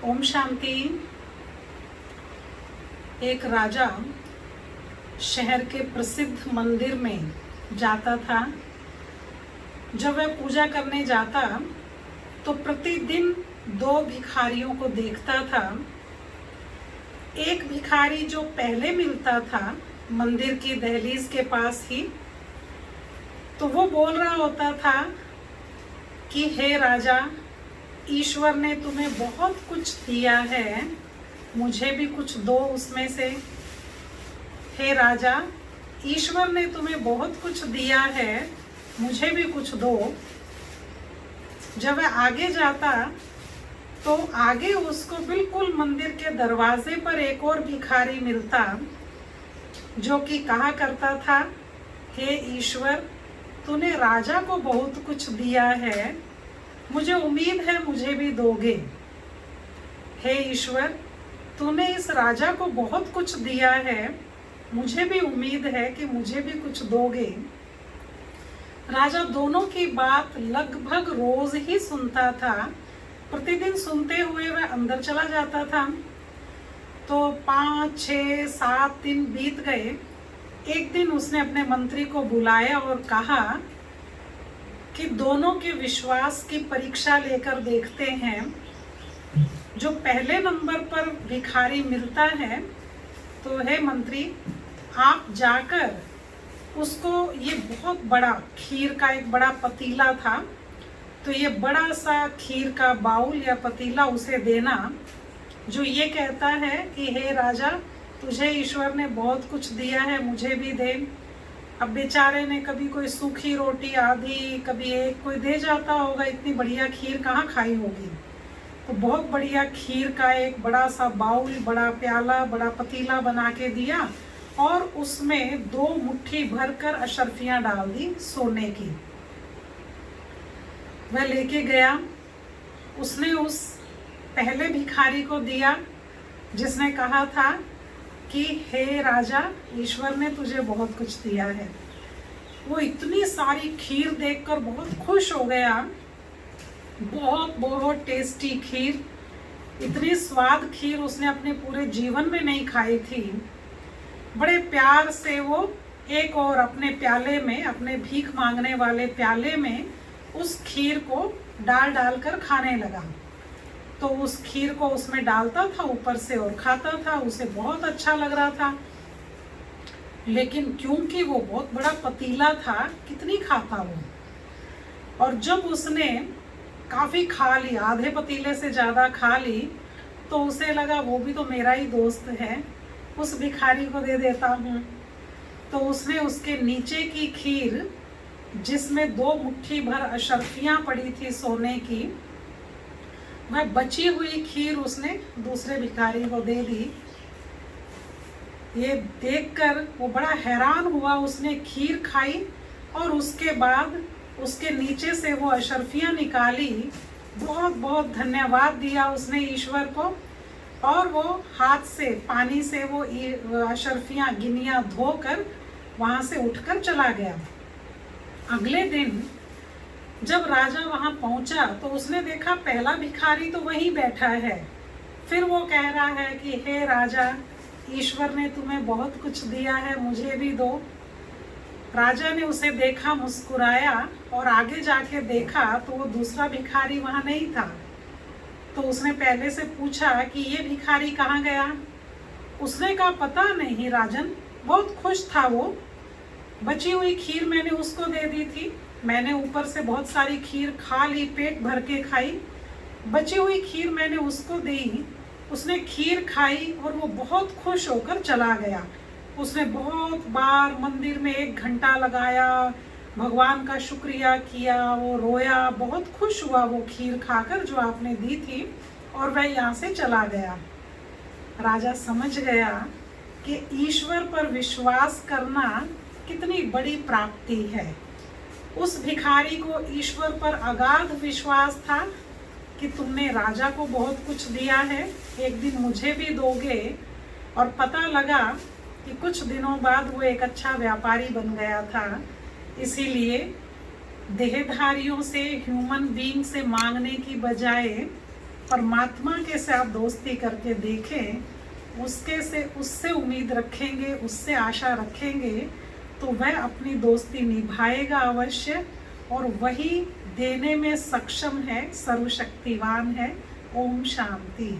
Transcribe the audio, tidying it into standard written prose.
ओम शांति। एक राजा शहर के प्रसिद्ध मंदिर में जाता था। जब वह पूजा करने जाता तो प्रतिदिन दो भिखारियों को देखता था। एक भिखारी जो पहले मिलता था मंदिर की दहलीज के पास ही, तो वो बोल रहा होता था कि हे राजा, ईश्वर ने तुम्हें बहुत कुछ दिया है, मुझे भी कुछ दो उसमें से। हे राजा, ईश्वर ने तुम्हें बहुत कुछ दिया है, मुझे भी कुछ दो। जब वह आगे जाता तो आगे उसको बिल्कुल मंदिर के दरवाजे पर एक और भिखारी मिलता, जो कि कहा करता था, हे ईश्वर, तूने राजा को बहुत कुछ दिया है, मुझे उम्मीद है मुझे भी दोगे। हे ईश्वर, तूने इस राजा को बहुत कुछ दिया है, मुझे भी उम्मीद है कि मुझे भी कुछ दोगे। राजा दोनों की बात लगभग रोज ही सुनता था। प्रतिदिन सुनते हुए वह अंदर चला जाता था। तो 5, 6, 7 दिन बीत गए। एक दिन उसने अपने मंत्री को बुलाया और कहा कि दोनों के विश्वास की परीक्षा लेकर देखते हैं। जो पहले नंबर पर भिखारी मिलता है, तो हे मंत्री, आप जाकर उसको, ये बहुत बड़ा खीर का एक बड़ा पतीला था, तो ये बड़ा सा खीर का बाउल या पतीला उसे देना, जो ये कहता है कि हे राजा, तुझे ईश्वर ने बहुत कुछ दिया है, मुझे भी दे। अब बेचारे ने कभी कोई सूखी रोटी आधी, कभी एक कोई दे जाता होगा, इतनी बढ़िया खीर कहाँ खाई होगी। तो बहुत बढ़िया खीर का एक बड़ा सा बाउल, बड़ा प्याला, बड़ा पतीला बना के दिया और उसमें 2 मुट्ठी भरकर अशर्फियाँ डाल दी सोने की। वह लेके गया, उसने उस पहले भिखारी को दिया जिसने कहा था कि हे राजा, ईश्वर ने तुझे बहुत कुछ दिया है। वो इतनी सारी खीर देखकर बहुत खुश हो गया। बहुत बहुत टेस्टी खीर, इतनी स्वाद खीर उसने अपने पूरे जीवन में नहीं खाई थी। बड़े प्यार से वो एक और अपने प्याले में, अपने भीख मांगने वाले प्याले में उस खीर को डाल डाल कर खाने लगा। तो उस खीर को उसमें डालता था ऊपर से और खाता था। उसे बहुत अच्छा लग रहा था, लेकिन क्योंकि वो बहुत बड़ा पतीला था, कितनी खाता वो। और जब उसने काफ़ी खा ली, आधे पतीले से ज़्यादा खा ली, तो उसे लगा वो भी तो मेरा ही दोस्त है, उस भिखारी को दे देता हूँ। तो उसने उसके नीचे की खीर, जिसमें 2 मुट्ठी भर अशर्फियाँ पड़ी थी सोने की, वह बची हुई खीर उसने दूसरे भिखारी को दे दी। ये देखकर वो बड़ा हैरान हुआ। उसने खीर खाई और उसके बाद उसके नीचे से वो अशर्फियाँ निकाली। बहुत बहुत धन्यवाद दिया उसने ईश्वर को, और वो हाथ से, पानी से वो अशर्फियाँ, गिनियाँ धोकर वहाँ से उठकर चला गया। अगले दिन जब राजा वहाँ पहुँचा तो उसने देखा पहला भिखारी तो वहीं बैठा है। फिर वो कह रहा है कि हे राजा, ईश्वर ने तुम्हें बहुत कुछ दिया है, मुझे भी दो। राजा ने उसे देखा, मुस्कुराया और आगे जाके देखा तो वो दूसरा भिखारी वहाँ नहीं था। तो उसने पहले से पूछा कि ये भिखारी कहाँ गया। उसने कहा, पता नहीं राजन, बहुत खुश था वो, बची हुई खीर मैंने उसको दे दी थी, मैंने ऊपर से बहुत सारी खीर खा ली, पेट भर के खाई, बची हुई खीर मैंने उसको दी, उसने खीर खाई और वो बहुत खुश होकर चला गया। उसने बहुत बार मंदिर में 1 घंटा लगाया, भगवान का शुक्रिया किया, वो रोया, बहुत खुश हुआ वो खीर खाकर जो आपने दी थी, और वह यहाँ से चला गया। राजा समझ गया कि ईश्वर पर विश्वास करना कितनी बड़ी प्राप्ति है। उस भिखारी को ईश्वर पर अगाध विश्वास था कि तुमने राजा को बहुत कुछ दिया है, एक दिन मुझे भी दोगे। और पता लगा कि कुछ दिनों बाद वो एक अच्छा व्यापारी बन गया था। इसीलिए देहधारियों से, ह्यूमन बीइंग से मांगने की बजाय परमात्मा के से आप दोस्ती करके देखें, उससे उम्मीद रखेंगे, उससे आशा रखेंगे, तो वह अपनी दोस्ती निभाएगा अवश्य, और वही देने में सक्षम है, सर्वशक्तिवान है। ओम शांति।